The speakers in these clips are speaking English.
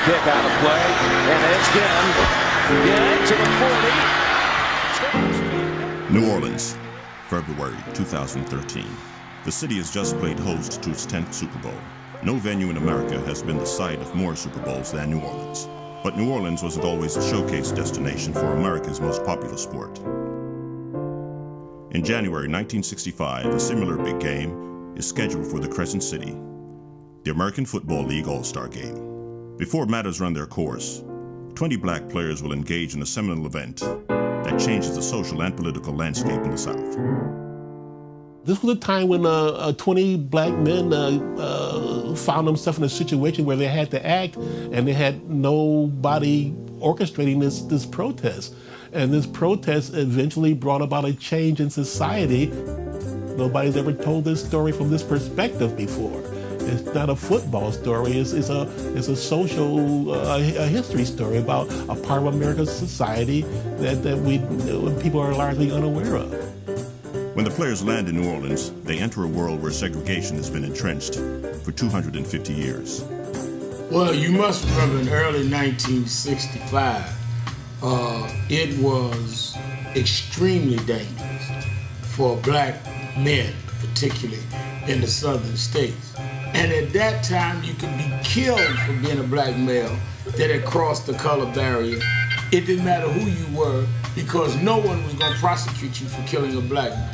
kick out of play, and it's Ginn to the 40. New Orleans, February 2013. The city has just played host to its 10th Super Bowl. No venue in America has been the site of more Super Bowls than New Orleans. But New Orleans wasn't always a showcase destination for America's most popular sport. In January 1965, a similar big game is scheduled for the Crescent City, the American Football League All-Star Game. Before matters run their course, 20 black players will engage in a seminal event that changes the social and political landscape in the South. This was a time when 20 black men found themselves in a situation where they had to act, and they had nobody orchestrating this protest. And this protest eventually brought about a change in society. Nobody's ever told this story from this perspective before. It's not a football story, it's a social a history story about a part of America's society that people are largely unaware of. When the players land in New Orleans, they enter a world where segregation has been entrenched for 250 years. Well, you must remember in early 1965, it was extremely dangerous for black men, particularly in the southern states. And at that time, you could be killed for being a black male that had crossed the color barrier. It didn't matter who you were, because no one was going to prosecute you for killing a black man.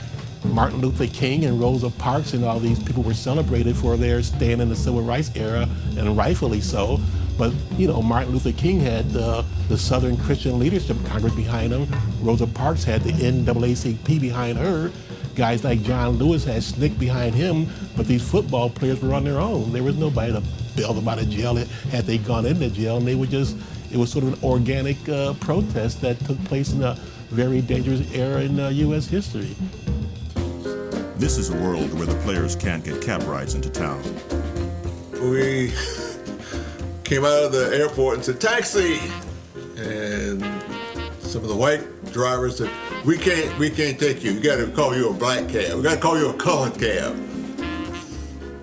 Martin Luther King and Rosa Parks and all these people were celebrated for their stand in the civil rights era, and rightfully so. But, you know, Martin Luther King had the Southern Christian Leadership Congress behind him. Rosa Parks had the NAACP behind her. Guys like John Lewis had SNCC behind him, but these football players were on their own. There was nobody to bail them out of jail had they gone into jail, and they were just, it was sort of an organic protest that took place in a very dangerous era in U.S. history. This is a world where the players can't get cab rides into town. We came out of the airport and said, "Taxi!" And some of the white drivers said, we can't take you. We got to call you a black cab. We got to call you a colored cab."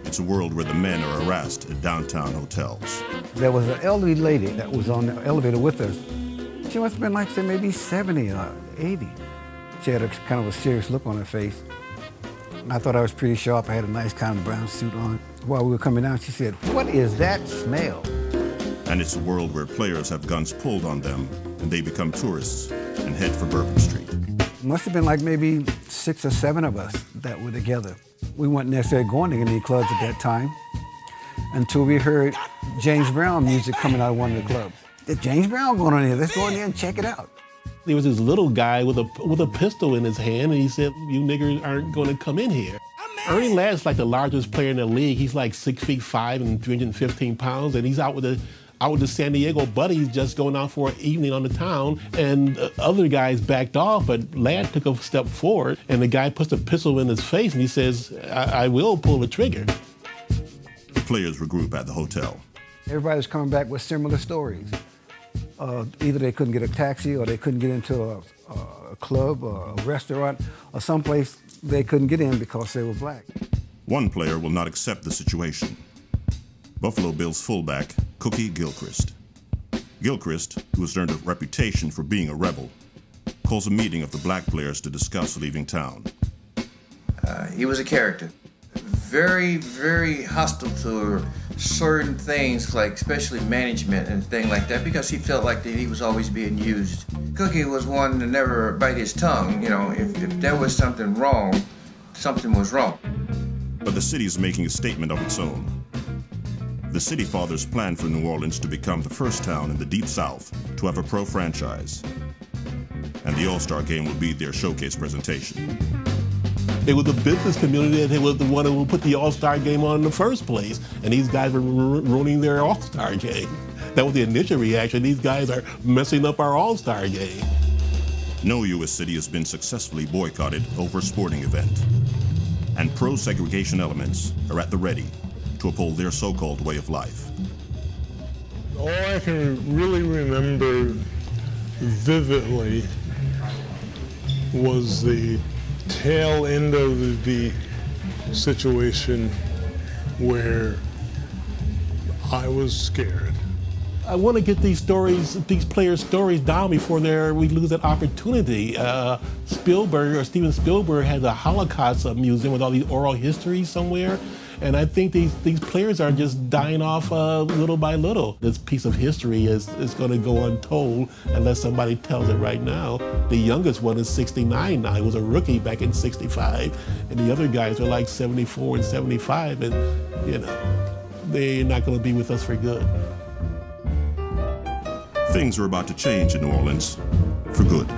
It's a world where the men are harassed at downtown hotels. There was an elderly lady that was on the elevator with us. She must have been like, say, maybe 70 or 80. She had a kind of a serious look on her face. I thought I was pretty sharp. I had a nice kind of brown suit on. While we were coming down, she said, "What is that smell?" And it's a world where players have guns pulled on them and they become tourists and head for Bourbon Street. Must have been like maybe 6 or 7 of us that were together. We weren't necessarily going to any clubs at that time until we heard James Brown music coming out of one of the clubs. "There's James Brown going on here. Let's go in there and check it out." There was this little guy with a pistol in his hand, and he said, "You niggers aren't going to come in here." Ernie Ladd's like the largest player in the league. He's like 6'5" and 315 pounds, and he's out with the San Diego buddies just going out for an evening on the town, and other guys backed off, but Ladd took a step forward, and the guy puts a pistol in his face, and he says, I will pull the trigger. The players regroup at the hotel. Everybody was coming back with similar stories. Either they couldn't get a taxi, or they couldn't get into a club or a restaurant, or someplace they couldn't get in because they were black. One player will not accept the situation. Buffalo Bills fullback Cookie Gilchrist. Gilchrist, who has earned a reputation for being a rebel, calls a meeting of the black players to discuss leaving town. He was a character. Very, very hostile to certain things, like especially management and things like that, because he felt like that he was always being used. Cookie was one to never bite his tongue. You know, if there was something wrong, something was wrong. But the city is making a statement of its own. The city fathers plan for New Orleans to become the first town in the Deep South to have a pro franchise. And the All-Star Game will be their showcase presentation. It was the business community that was the one who put the All-Star Game on in the first place, and these guys were ruining their All-Star Game. That was the initial reaction. These guys are messing up our All-Star Game. No U.S. city has been successfully boycotted over a sporting event. And pro-segregation elements are at the ready to uphold their so-called way of life. All I can really remember vividly was the tail end of the situation where I was scared. I want to get these stories, these players' stories down before we lose that opportunity. Steven Spielberg has a Holocaust museum with all these oral histories somewhere. And I think these players are just dying off little by little. This piece of history is going to go untold unless somebody tells it right now. The youngest one is 69 now. He was a rookie back in 65. And the other guys are like 74 and 75. And, you know, they're not going to be with us for good. Things are about to change in New Orleans for good.